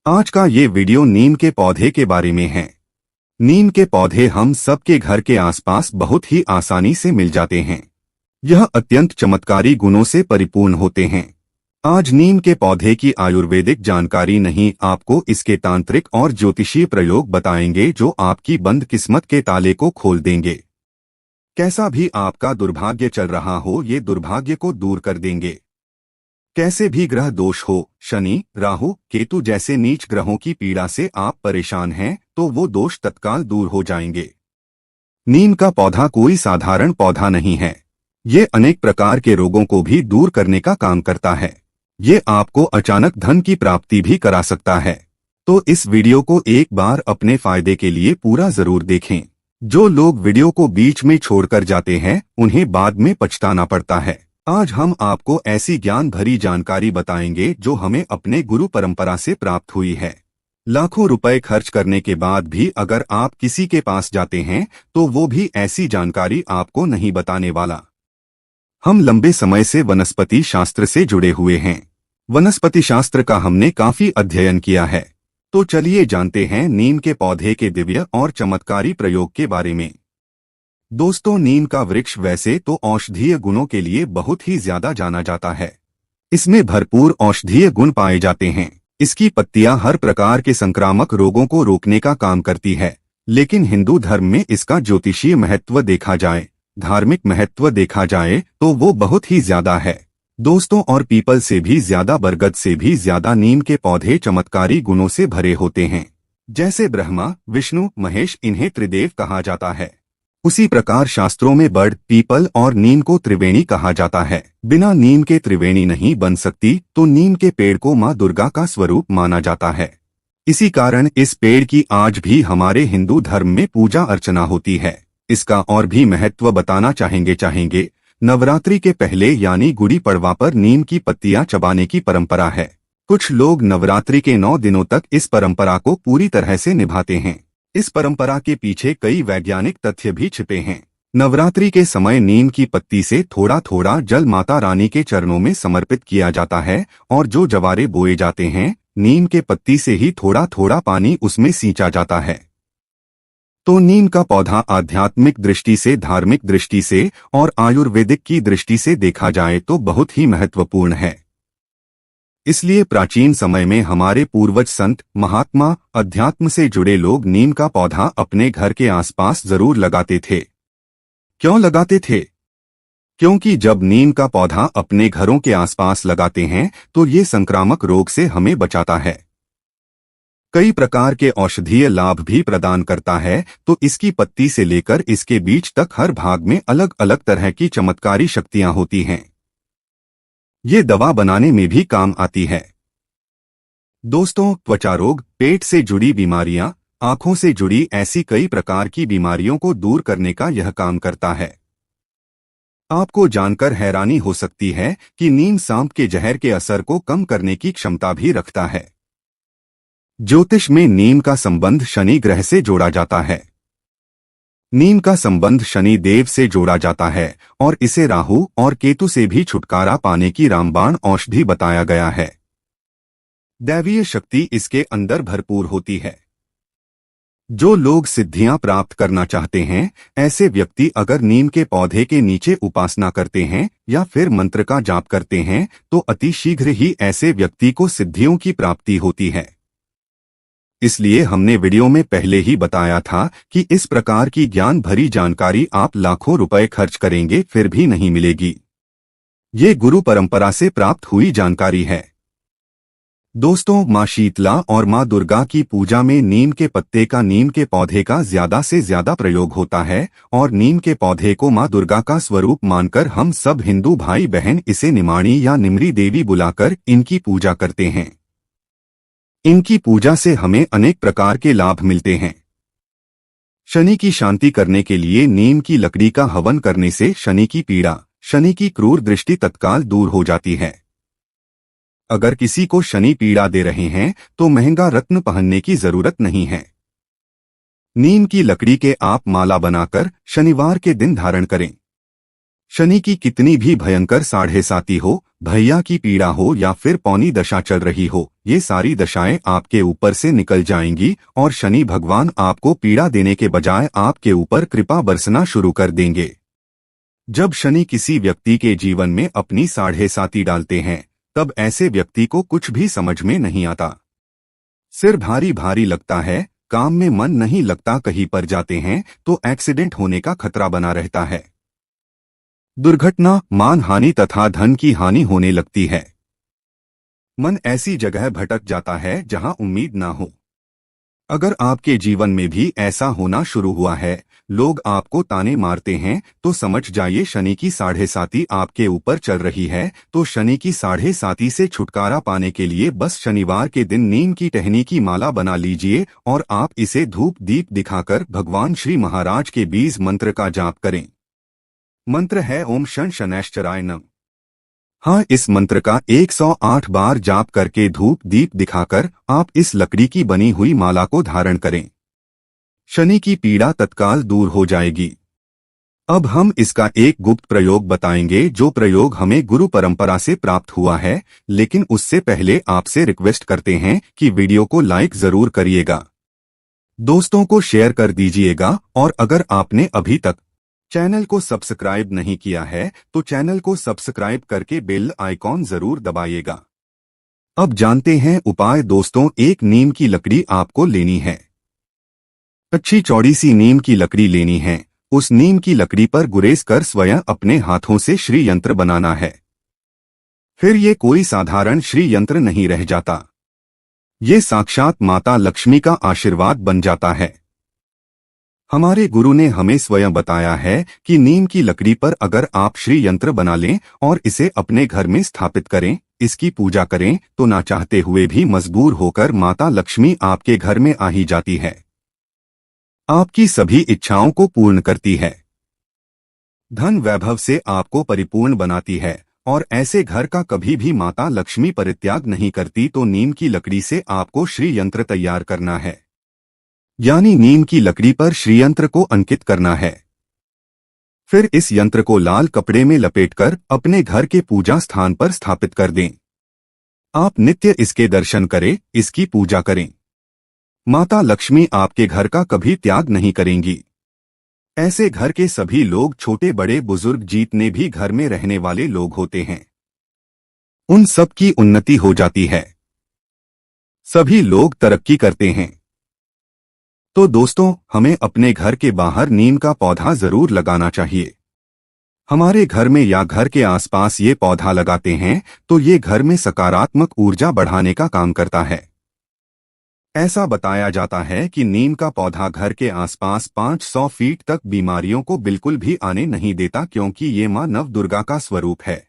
आज का ये वीडियो नीम के पौधे के बारे में है। नीम के पौधे हम सबके घर के आसपास बहुत ही आसानी से मिल जाते हैं। यह अत्यंत चमत्कारी गुणों से परिपूर्ण होते हैं। आज नीम के पौधे की आयुर्वेदिक जानकारी नहीं, आपको इसके तांत्रिक और ज्योतिषीय प्रयोग बताएंगे जो आपकी बंद किस्मत के ताले को खोल देंगे। कैसा भी आपका दुर्भाग्य चल रहा हो, ये दुर्भाग्य को दूर कर देंगे। कैसे भी ग्रह दोष हो, शनि, राहु, केतु जैसे नीच ग्रहों की पीड़ा से आप परेशान हैं तो वो दोष तत्काल दूर हो जाएंगे। नीम का पौधा कोई साधारण पौधा नहीं है। ये अनेक प्रकार के रोगों को भी दूर करने का काम करता है। ये आपको अचानक धन की प्राप्ति भी करा सकता है। तो इस वीडियो को एक बार अपने फायदे के लिए पूरा जरूर देखें। जो लोग वीडियो को बीच में छोड़कर जाते हैं उन्हें बाद में पछताना पड़ता है। आज हम आपको ऐसी ज्ञान भरी जानकारी बताएंगे जो हमें अपने गुरु परंपरा से प्राप्त हुई है। लाखों रुपए खर्च करने के बाद भी अगर आप किसी के पास जाते हैं तो वो भी ऐसी जानकारी आपको नहीं बताने वाला। हम लंबे समय से वनस्पति शास्त्र से जुड़े हुए हैं। वनस्पति शास्त्र का हमने काफी अध्ययन किया है। तो चलिए जानते हैं नीम के पौधे के दिव्य और चमत्कारी प्रयोग के बारे में। दोस्तों, नीम का वृक्ष वैसे तो औषधीय गुणों के लिए बहुत ही ज्यादा जाना जाता है। इसमें भरपूर औषधीय गुण पाए जाते हैं। इसकी पत्तियां हर प्रकार के संक्रामक रोगों को रोकने का काम करती है। लेकिन हिंदू धर्म में इसका ज्योतिषीय महत्व देखा जाए, धार्मिक महत्व देखा जाए तो वो बहुत ही ज्यादा है। दोस्तों, और पीपल से भी ज्यादा, बरगद से भी ज्यादा नीम के पौधे चमत्कारी गुणों से भरे होते हैं। जैसे ब्रह्मा, विष्णु, महेश, इन्हें त्रिदेव कहा जाता है। उसी प्रकार शास्त्रों में बड़, पीपल और नीम को त्रिवेणी कहा जाता है। बिना नीम के त्रिवेणी नहीं बन सकती, तो नीम के पेड़ को माँ दुर्गा का स्वरूप माना जाता है। इसी कारण इस पेड़ की आज भी हमारे हिंदू धर्म में पूजा अर्चना होती है। इसका और भी महत्व बताना चाहेंगे। नवरात्रि के पहले यानी गुड़ी पड़वा पर नीम की पत्तियां चबाने की परंपरा है। कुछ लोग नवरात्रि के 9 दिनों तक इस परंपरा को पूरी तरह से निभाते हैं। इस परंपरा के पीछे कई वैज्ञानिक तथ्य भी छिपे हैं। नवरात्रि के समय नीम की पत्ती से थोड़ा थोड़ा जल माता रानी के चरणों में समर्पित किया जाता है और जो जवारे बोए जाते हैं, नीम के पत्ती से ही थोड़ा थोड़ा पानी उसमें सींचा जाता है। तो नीम का पौधा आध्यात्मिक दृष्टि से, धार्मिक दृष्टि से और आयुर्वेदिक की दृष्टि से देखा जाए तो बहुत ही महत्वपूर्ण है। इसलिए प्राचीन समय में हमारे पूर्वज, संत, महात्मा, अध्यात्म से जुड़े लोग नीम का पौधा अपने घर के आसपास जरूर लगाते थे। क्यों लगाते थे? क्योंकि जब नीम का पौधा अपने घरों के आसपास लगाते हैं तो ये संक्रामक रोग से हमें बचाता है। कई प्रकार के औषधीय लाभ भी प्रदान करता है। तो इसकी पत्ती से लेकर इसके बीज तक हर भाग में अलग अलग तरह की चमत्कारी शक्तियां होती हैं। ये दवा बनाने में भी काम आती है। दोस्तों, त्वचा रोग, पेट से जुड़ी बीमारियां, आंखों से जुड़ी ऐसी कई प्रकार की बीमारियों को दूर करने का यह काम करता है। आपको जानकर हैरानी हो सकती है कि नीम सांप के जहर के असर को कम करने की क्षमता भी रखता है। ज्योतिष में नीम का संबंध शनि ग्रह से जोड़ा जाता है। नीम का संबंध शनि देव से जोड़ा जाता है और इसे राहु और केतु से भी छुटकारा पाने की रामबाण औषधि बताया गया है। दैवीय शक्ति इसके अंदर भरपूर होती है। जो लोग सिद्धियां प्राप्त करना चाहते हैं, ऐसे व्यक्ति अगर नीम के पौधे के नीचे उपासना करते हैं या फिर मंत्र का जाप करते हैं तो अति शीघ्र ही ऐसे व्यक्ति को सिद्धियों की प्राप्ति होती है। इसलिए हमने वीडियो में पहले ही बताया था कि इस प्रकार की ज्ञान भरी जानकारी आप लाखों रुपए खर्च करेंगे फिर भी नहीं मिलेगी। ये गुरु परंपरा से प्राप्त हुई जानकारी है। दोस्तों, माँ शीतला और माँ दुर्गा की पूजा में नीम के पत्ते का, नीम के पौधे का ज्यादा से ज्यादा प्रयोग होता है और नीम के पौधे को माँ दुर्गा का स्वरूप मानकर हम सब हिंदू भाई बहन इसे निमाणी या निमरी देवी बुलाकर इनकी पूजा करते हैं। इनकी पूजा से हमें अनेक प्रकार के लाभ मिलते हैं। शनि की शांति करने के लिए नीम की लकड़ी का हवन करने से शनि की पीड़ा, शनि की क्रूर दृष्टि तत्काल दूर हो जाती है। अगर किसी को शनि पीड़ा दे रहे हैं तो महंगा रत्न पहनने की जरूरत नहीं है। नीम की लकड़ी के आप माला बनाकर शनिवार के दिन धारण करें। शनि की कितनी भी भयंकर साढ़े साती हो, भैया की पीड़ा हो या फिर पौनी दशा चल रही हो, ये सारी दशाएं आपके ऊपर से निकल जाएंगी और शनि भगवान आपको पीड़ा देने के बजाय आपके ऊपर कृपा बरसना शुरू कर देंगे। जब शनि किसी व्यक्ति के जीवन में अपनी साढ़े साती डालते हैं, तब ऐसे व्यक्ति को कुछ भी समझ में नहीं आता। सिर भारी भारी लगता है, काम में मन नहीं लगता, कहीं पर जाते हैं तो एक्सीडेंट होने का खतरा बना रहता है। दुर्घटना, मान हानि तथा धन की हानि होने लगती है। मन ऐसी जगह भटक जाता है जहां उम्मीद ना हो। अगर आपके जीवन में भी ऐसा होना शुरू हुआ है, लोग आपको ताने मारते हैं, तो समझ जाइए शनि की साढ़े साती आपके ऊपर चल रही है। तो शनि की साढ़े साती से छुटकारा पाने के लिए बस शनिवार के दिन नीम की टहनी की माला बना लीजिए और आप इसे धूप दीप दिखाकर भगवान श्री महाराज के बीज मंत्र का जाप करें। मंत्र है ओम शन शनैश्चराय नमः। हाँ, इस मंत्र का 108 बार जाप करके धूप दीप दिखाकर आप इस लकड़ी की बनी हुई माला को धारण करें। शनि की पीड़ा तत्काल दूर हो जाएगी। अब हम इसका एक गुप्त प्रयोग बताएंगे, जो प्रयोग हमें गुरु परंपरा से प्राप्त हुआ है, लेकिन उससे पहले आपसे रिक्वेस्ट करते हैं कि वीडियो को लाइक जरूर करिएगा, दोस्तों को शेयर कर दीजिएगा और अगर आपने अभी तक चैनल को सब्सक्राइब नहीं किया है तो चैनल को सब्सक्राइब करके बेल आइकॉन जरूर दबाइएगा। अब जानते हैं उपाय। दोस्तों, एक नीम की लकड़ी आपको लेनी है। अच्छी चौड़ी सी नीम की लकड़ी लेनी है। उस नीम की लकड़ी पर गुरेज कर स्वयं अपने हाथों से श्री यंत्र बनाना है। फिर ये कोई साधारण श्री यंत्र नहीं रह जाता, ये साक्षात माता लक्ष्मी का आशीर्वाद बन जाता है। हमारे गुरु ने हमें स्वयं बताया है कि नीम की लकड़ी पर अगर आप श्री यंत्र बना लें और इसे अपने घर में स्थापित करें, इसकी पूजा करें, तो ना चाहते हुए भी मजबूर होकर माता लक्ष्मी आपके घर में आ ही जाती है, आपकी सभी इच्छाओं को पूर्ण करती है, धन वैभव से आपको परिपूर्ण बनाती है और ऐसे घर का कभी भी माता लक्ष्मी परित्याग नहीं करती। तो नीम की लकड़ी से आपको श्री यंत्र तैयार करना है, यानी नीम की लकड़ी पर श्री यंत्र को अंकित करना है। फिर इस यंत्र को लाल कपड़े में लपेटकर अपने घर के पूजा स्थान पर स्थापित कर दें। आप नित्य इसके दर्शन करें, इसकी पूजा करें। माता लक्ष्मी आपके घर का कभी त्याग नहीं करेंगी। ऐसे घर के सभी लोग, छोटे बड़े बुजुर्ग, जितने भी घर में रहने वाले लोग होते हैं, उन सब की उन्नति हो जाती है, सभी लोग तरक्की करते हैं। तो दोस्तों, हमें अपने घर के बाहर नीम का पौधा जरूर लगाना चाहिए। हमारे घर में या घर के आसपास ये पौधा लगाते हैं तो ये घर में सकारात्मक ऊर्जा बढ़ाने का काम करता है। ऐसा बताया जाता है कि नीम का पौधा घर के आसपास 500 फीट तक बीमारियों को बिल्कुल भी आने नहीं देता, क्योंकि ये मां नव दुर्गा का स्वरूप है।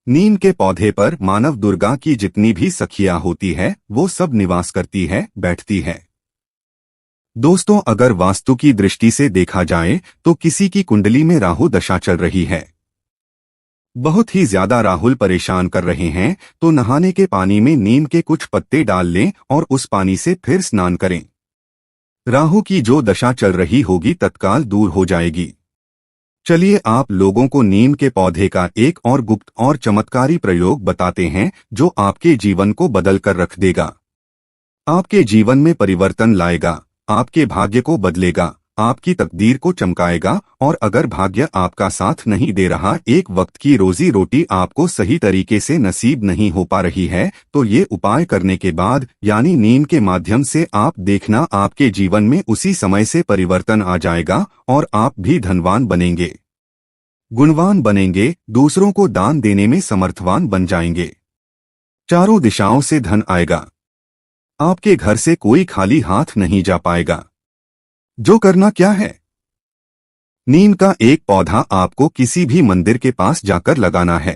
नीम के पौधे पर मानव दुर्गा की जितनी भी सखियां होती है, वो सब निवास करती है, बैठती है। दोस्तों, अगर वास्तु की दृष्टि से देखा जाए तो किसी की कुंडली में राहु दशा चल रही है, बहुत ही ज्यादा राहुल परेशान कर रहे हैं, तो नहाने के पानी में नीम के कुछ पत्ते डाल लें और उस पानी से फिर स्नान करें। राहु की जो दशा चल रही होगी तत्काल दूर हो जाएगी। चलिए आप लोगों को नीम के पौधे का एक और गुप्त और चमत्कारी प्रयोग बताते हैं, जो आपके जीवन को बदल कर रख देगा, आपके जीवन में परिवर्तन लाएगा, आपके भाग्य को बदलेगा, आपकी तकदीर को चमकाएगा। और अगर भाग्य आपका साथ नहीं दे रहा, एक वक्त की रोजी रोटी आपको सही तरीके से नसीब नहीं हो पा रही है, तो ये उपाय करने के बाद, यानी नीम के माध्यम से, आप देखना आपके जीवन में उसी समय से परिवर्तन आ जाएगा और आप भी धनवान बनेंगे, गुणवान बनेंगे, दूसरों को दान देने में समर्थवान बन जाएंगे, चारों दिशाओं से धन आएगा, आपके घर से कोई खाली हाथ नहीं जा पाएगा। जो करना क्या है, नीम का एक पौधा आपको किसी भी मंदिर के पास जाकर लगाना है।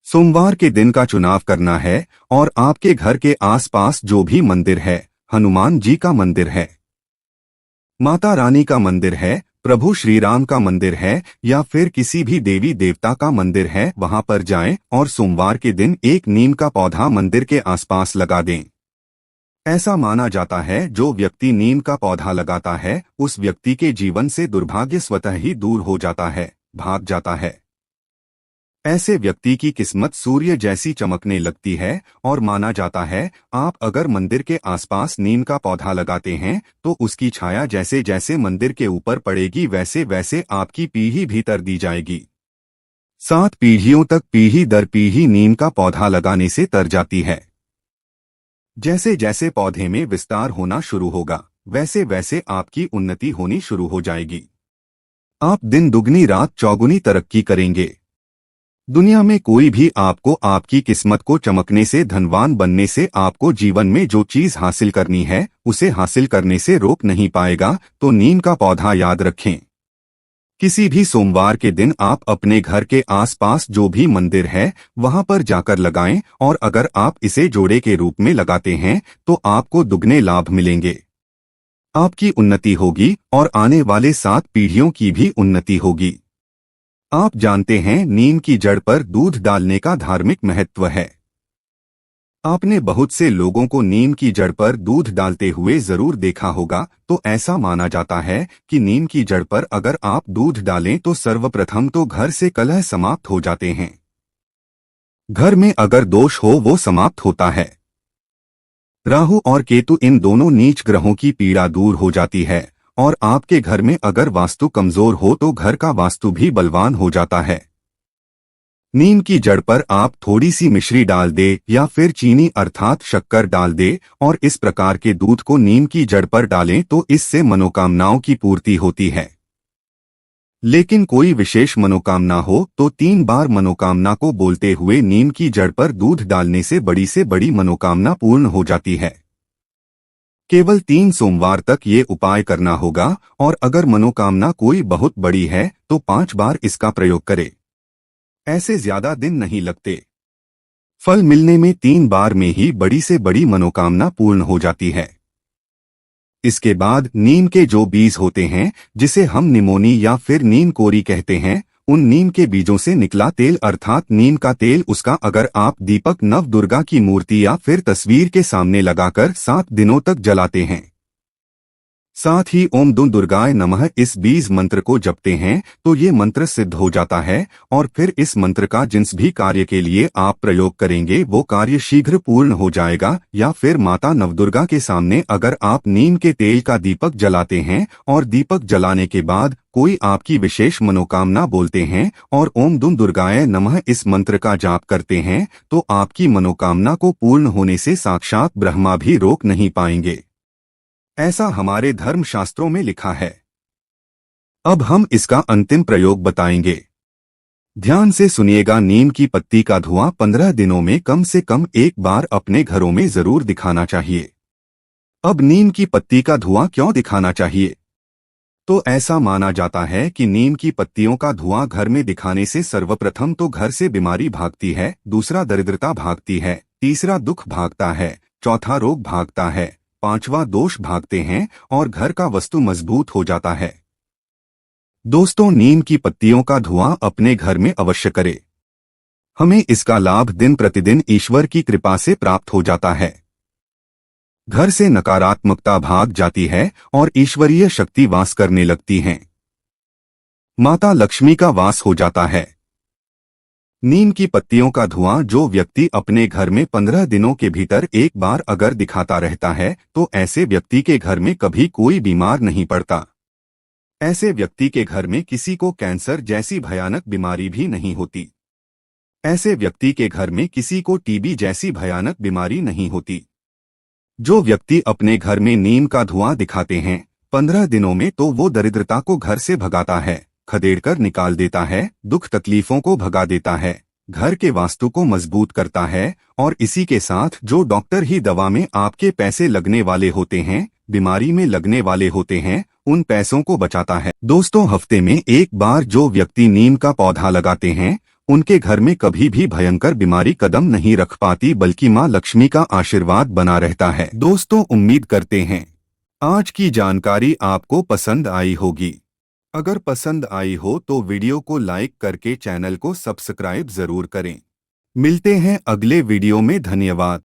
सोमवार के दिन का चुनाव करना है और आपके घर के आसपास जो भी मंदिर है, हनुमान जी का मंदिर है, माता रानी का मंदिर है, प्रभु श्री राम का मंदिर है, या फिर किसी भी देवी देवता का मंदिर है, वहां पर जाएं और सोमवार के दिन एक नीम का पौधा मंदिर के आसपास लगा दें। ऐसा माना जाता है जो व्यक्ति नीम का पौधा लगाता है, उस व्यक्ति के जीवन से दुर्भाग्य स्वतः ही दूर हो जाता है, भाग जाता है। ऐसे व्यक्ति की किस्मत सूर्य जैसी चमकने लगती है और माना जाता है आप अगर मंदिर के आसपास नीम का पौधा लगाते हैं तो उसकी छाया जैसे जैसे मंदिर के ऊपर पड़ेगी वैसे वैसे आपकी पीढ़ी भीतर दी जाएगी। 7 पीढ़ियों तक पीढ़ी दर पीढ़ी नीम का पौधा लगाने से तर जाती है। जैसे जैसे पौधे में विस्तार होना शुरू होगा वैसे वैसे आपकी उन्नति होनी शुरू हो जाएगी। आप दिन दुगनी रात चौगुनी तरक्की करेंगे। दुनिया में कोई भी आपको आपकी किस्मत को चमकने से धनवान बनने से आपको जीवन में जो चीज हासिल करनी है उसे हासिल करने से रोक नहीं पाएगा। तो नीम का पौधा याद रखें। किसी भी सोमवार के दिन आप अपने घर के आसपास जो भी मंदिर है वहां पर जाकर लगाएं और अगर आप इसे जोड़े के रूप में लगाते हैं तो आपको दुगने लाभ मिलेंगे। आपकी उन्नति होगी और आने वाले 7 पीढ़ियों की भी उन्नति होगी। आप जानते हैं नीम की जड़ पर दूध डालने का धार्मिक महत्व है। आपने बहुत से लोगों को नीम की जड़ पर दूध डालते हुए जरूर देखा होगा। तो ऐसा माना जाता है कि नीम की जड़ पर अगर आप दूध डालें तो सर्वप्रथम तो घर से कलह समाप्त हो जाते हैं। घर में अगर दोष हो वो समाप्त होता है। राहु और केतु इन दोनों नीच ग्रहों की पीड़ा दूर हो जाती है और आपके घर में अगर वास्तु कमजोर हो तो घर का वास्तु भी बलवान हो जाता है। नीम की जड़ पर आप थोड़ी सी मिश्री डाल दे या फिर चीनी अर्थात शक्कर डाल दे और इस प्रकार के दूध को नीम की जड़ पर डालें तो इससे मनोकामनाओं की पूर्ति होती है। लेकिन कोई विशेष मनोकामना हो तो 3 बार मनोकामना को बोलते हुए नीम की जड़ पर दूध डालने से बड़ी मनोकामना पूर्ण हो जाती है। केवल 3 सोमवार तक ये उपाय करना होगा और अगर मनोकामना कोई बहुत बड़ी है तो 5 बार इसका प्रयोग करें। ऐसे ज्यादा दिन नहीं लगते। फल मिलने में 3 बार में ही बड़ी से बड़ी मनोकामना पूर्ण हो जाती है। इसके बाद नीम के जो बीज होते हैं जिसे हम निमोनी या फिर नीम कोरी कहते हैं उन नीम के बीजों से निकला तेल अर्थात नीम का तेल उसका अगर आप दीपक नव दुर्गा की मूर्ति या फिर तस्वीर के सामने लगाकर 7 दिनों तक जलाते हैं। साथ ही ओम दुं दुर्गाय नमः इस बीज मंत्र को जपते हैं तो ये मंत्र सिद्ध हो जाता है और फिर इस मंत्र का जिस भी कार्य के लिए आप प्रयोग करेंगे वो कार्य शीघ्र पूर्ण हो जाएगा। या फिर माता नवदुर्गा के सामने अगर आप नीम के तेल का दीपक जलाते हैं और दीपक जलाने के बाद कोई आपकी विशेष मनोकामना बोलते हैं और ओम दुं दुर्गाय नमः इस मंत्र का जाप करते हैं तो आपकी मनोकामना को पूर्ण होने से साक्षात ब्रह्मा भी रोक नहीं पाएंगे। ऐसा हमारे धर्मशास्त्रों में लिखा है। अब हम इसका अंतिम प्रयोग बताएंगे। ध्यान से सुनिएगा। नीम की पत्ती का धुआं 15 दिनों में कम से कम एक बार अपने घरों में जरूर दिखाना चाहिए। अब नीम की पत्ती का धुआं क्यों दिखाना चाहिए? तो ऐसा माना जाता है कि नीम की पत्तियों का धुआं घर में दिखाने से सर्वप्रथम तो घर से बीमारी भागती है, दूसरा दरिद्रता भागती है, तीसरा दुख भागता है, चौथा रोग भागता है, 5वां दोष भागते हैं और घर का वस्तु मजबूत हो जाता है। दोस्तों, नीम की पत्तियों का धुआं अपने घर में अवश्य करें। हमें इसका लाभ दिन प्रतिदिन ईश्वर की कृपा से प्राप्त हो जाता है। घर से नकारात्मकता भाग जाती है और ईश्वरीय शक्ति वास करने लगती हैं। माता लक्ष्मी का वास हो जाता है। नीम की पत्तियों का धुआं जो व्यक्ति अपने घर में 15 दिनों के भीतर एक बार अगर दिखाता रहता है तो ऐसे व्यक्ति के घर में कभी कोई बीमार नहीं पड़ता। ऐसे व्यक्ति के घर में किसी को कैंसर जैसी भयानक बीमारी भी नहीं होती। ऐसे व्यक्ति के घर में किसी को टीबी जैसी भयानक बीमारी नहीं होती। जो व्यक्ति अपने घर में नीम का धुआं दिखाते हैं 15 दिनों में तो वो दरिद्रता को घर से भगाता है, खदेड़कर निकाल देता है, दुख तकलीफों को भगा देता है, घर के वास्तु को मजबूत करता है और इसी के साथ जो डॉक्टर ही दवा में आपके पैसे लगने वाले होते हैं, बीमारी में लगने वाले होते हैं, उन पैसों को बचाता है। दोस्तों, हफ्ते में एक बार जो व्यक्ति नीम का पौधा लगाते हैं उनके घर में कभी भी भयंकर बीमारी कदम नहीं रख पाती, बल्कि मां लक्ष्मी का आशीर्वाद बना रहता है। दोस्तों, उम्मीद करते हैं आज की जानकारी आपको पसंद आई होगी। अगर पसंद आई हो तो वीडियो को लाइक करके चैनल को सब्सक्राइब जरूर करें। मिलते हैं अगले वीडियो में। धन्यवाद।